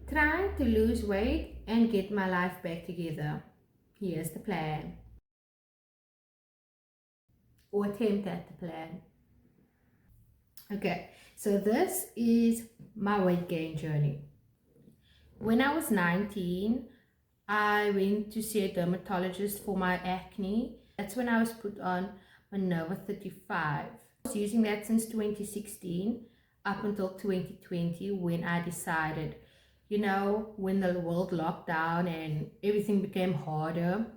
Trying to lose weight and get my life back together. Here's the plan, or attempt at the plan. Okay, so this is my weight gain journey. When I was 19, I went to see a dermatologist for my acne. That's when I was put on Minerva 35. I was using that since 2016 up until 2020, when I decided, when the world locked down and everything became harder,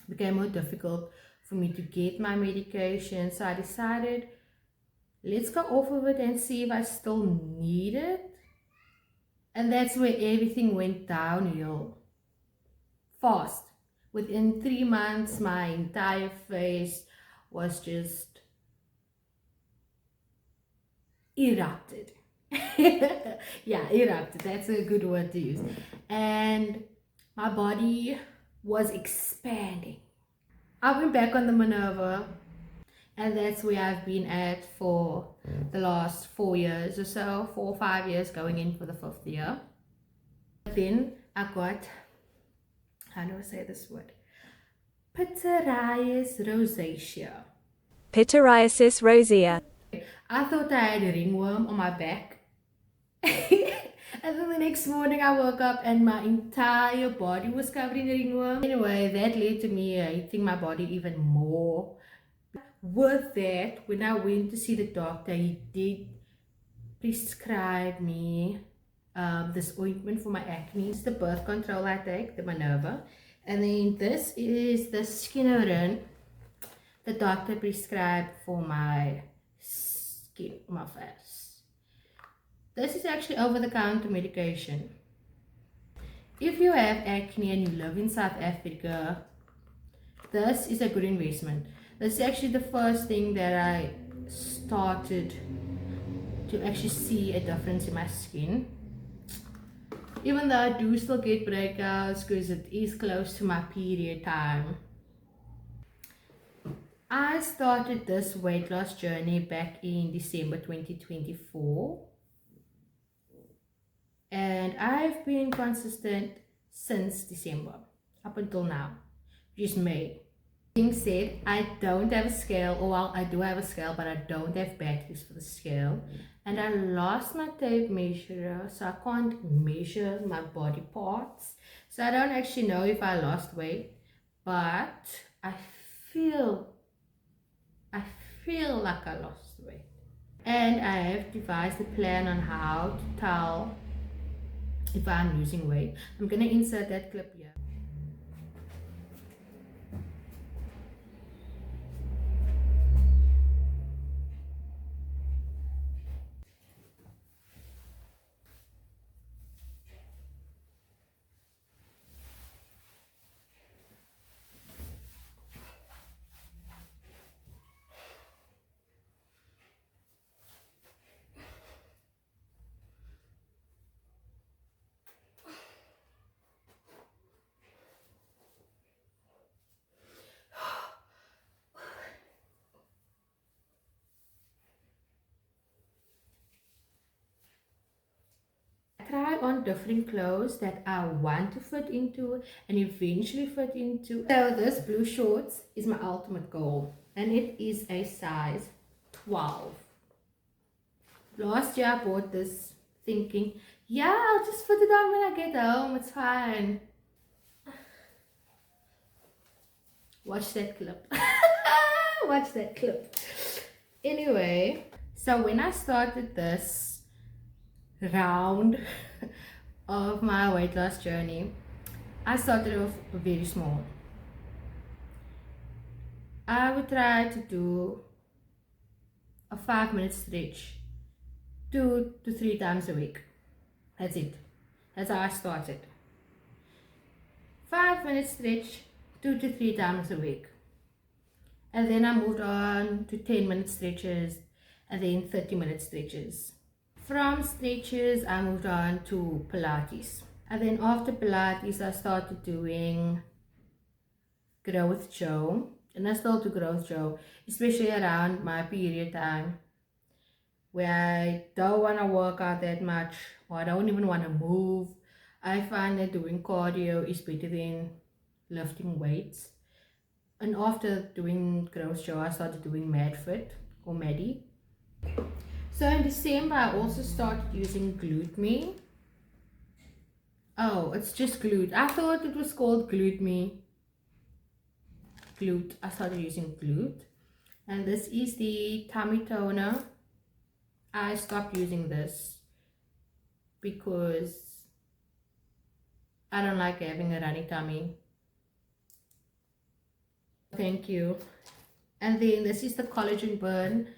became more difficult for me to get my medication. So I decided, let's go off of it and see if I still need it. And that's where everything went downhill fast. Within 3 months, my entire face was just erupted. Yeah, erupted. That's a good word to use. And my body was expanding. I went back on the Minerva, and that's where I've been at for the last 4 years or so, 4 or 5 years, going in for the 5th year. Then I got, how do I say this word? Pityriasis rosacea. Pityriasis rosea. I thought I had a ringworm on my back. And then the next morning I woke up and my entire body was covered in ringworm. Anyway, that led to me hating my body even more. With that, when I went to see the doctor, he did prescribe me this ointment for my acne. It's the birth control I take, the Minerva. And then this is the Skinnerin the doctor prescribed for my skin, my face. This is actually over-the-counter medication. If you have acne and you live in South Africa, this is a good investment. This is actually the first thing that I started to actually see a difference in my skin. Even though I do still get breakouts because it is close to my period time. I started this weight loss journey back in December 2024. And I've been consistent since December up until now, just May. Being said, I don't have a scale, or well, I do have a scale, but I don't have batteries for the scale. And I lost my tape measure, so I can't measure my body parts. So I don't actually know if I lost weight, but I feel like I lost weight. And I have devised a plan on how to tell if I'm losing weight. I'm gonna insert that clip here. Try on different clothes that I want to fit into and eventually fit into. So this blue shorts is my ultimate goal, and it is a size 12. Last year I bought this thinking, yeah, I'll just put it on when I get home, it's fine. Watch that clip. Watch that clip. Anyway, so when I started this round of my weight loss journey, I started off very small. I would try to do a 5-minute stretch 2 to 3 times a week. That's it. That's how I started. 5-minute stretch 2 to 3 times a week. And then I moved on to 10-minute stretches and then 30-minute stretches. From stretches, I moved on to Pilates. And then after Pilates, I started doing Growth Joe. And I still do Growth Joe, especially around my period time. where I don't want to work out that much or I don't even want to move, I find that doing cardio is better than lifting weights. And after doing Gross Show, I started doing MadFit or Maddie. So in December, I also started using GluteMe. Oh, it's just glute. I thought it was called GluteMe. Glute. I started using glute. And this is the tummy toner. I stopped using this because I don't like having a runny tummy. Thank you. And then this is the collagen burn.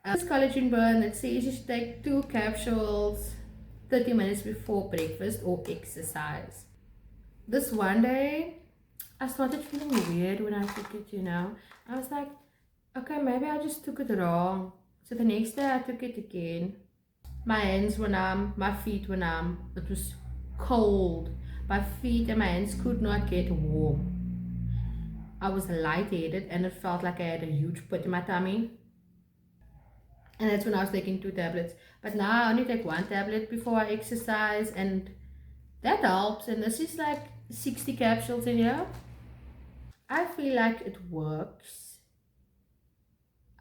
This collagen burn, it says you should take 2 capsules 30 minutes before breakfast or exercise. This one day, I started feeling weird when I took it, you know. I was like, okay, maybe I just took it wrong. So the next day I took it again. My hands were numb, my feet were numb. It was cold. My feet and my hands could not get warm. I was lightheaded and it felt like I had a huge pit in my tummy. And that's when I was taking 2 tablets. But now I only take 1 tablet before I exercise, and that helps. And this is like 60 capsules in here. I feel like it works.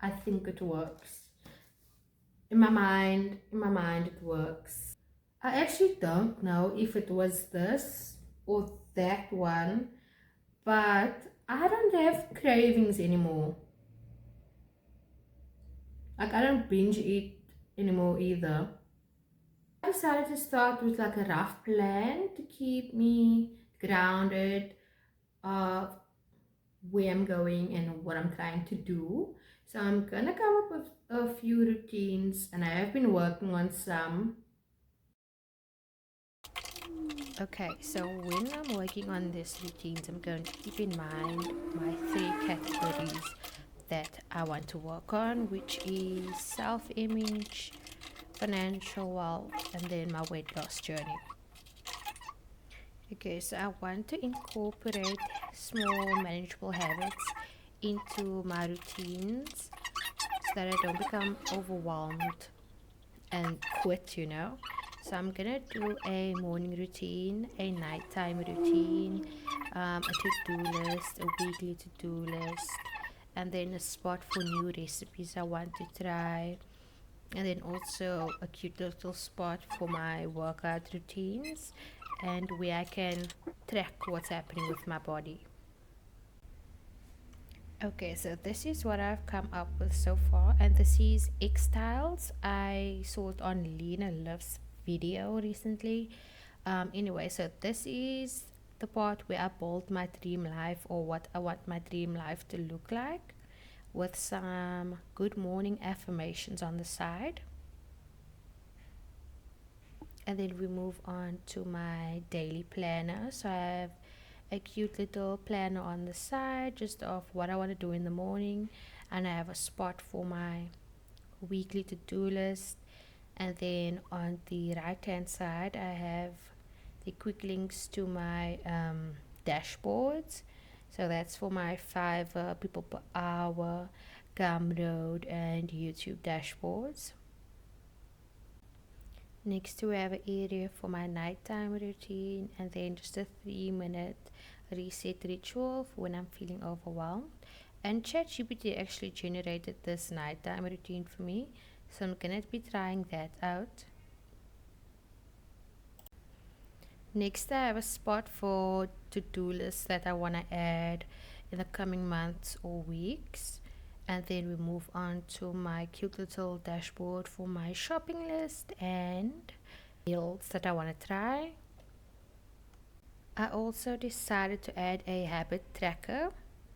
I think it works. In my mind it works. I actually don't know if it was this or that one, but I don't have cravings anymore. Like, I don't binge eat anymore either. I decided to start with like a rough plan to keep me grounded, uh, where I'm going and what I'm trying to do. So I'm gonna come up with a few routines, and I have been working on some. Okay, so when I'm working on these routines, I'm going to keep in mind my 3 categories that I want to work on, which is self-image, financial wealth, and then my weight loss journey. Okay, so I want to incorporate small manageable habits into my routines so that I don't become overwhelmed and quit, you know. So I'm gonna do a morning routine, a nighttime routine, a to-do list, a weekly to-do list, and then a spot for new recipes I want to try, and then also a cute little spot for my workout routines and where I can track what's happening with my body. Okay, so this is what I've come up with so far, and this is X Styles. I saw it on Lena Love's video recently. Anyway, so this is the part where I build my dream life, or what I want my dream life to look like, with some good morning affirmations on the side. And then we move on to my daily planner. So I have a cute little planner on the side just of what I want to do in the morning, and I have a spot for my weekly to-do list. And then on the right hand side I have the quick links to my dashboards. So that's for my Fiverr, people per hour, Gumroad, and YouTube dashboards. Next we have an area for my nighttime routine, and then just a 3-minute reset ritual for when I'm feeling overwhelmed. And ChatGPT actually generated this nighttime routine for me, so I'm gonna be trying that out. Next I have a spot for to-do lists that I want to add in the coming months or weeks. And then we move on to my cute little dashboard for my shopping list and meals that I want to try. I also decided to add a habit tracker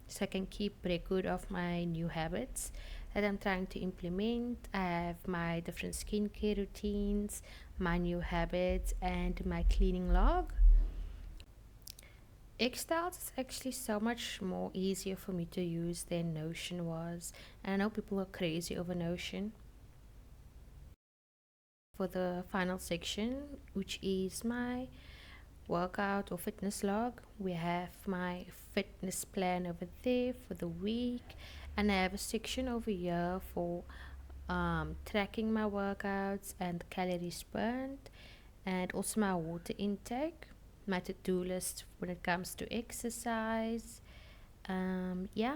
so I can keep record of my new habits that I'm trying to implement. I have my different skincare routines, my new habits, and my cleaning log. Xstyles is actually so much more easier for me to use than Notion was. And I know people are crazy over Notion. For the final section, which is my workout or fitness log, we have my fitness plan over there for the week, and I have a section over here for tracking my workouts and calories burned, and also my water intake, my to-do list when it comes to exercise. Yeah,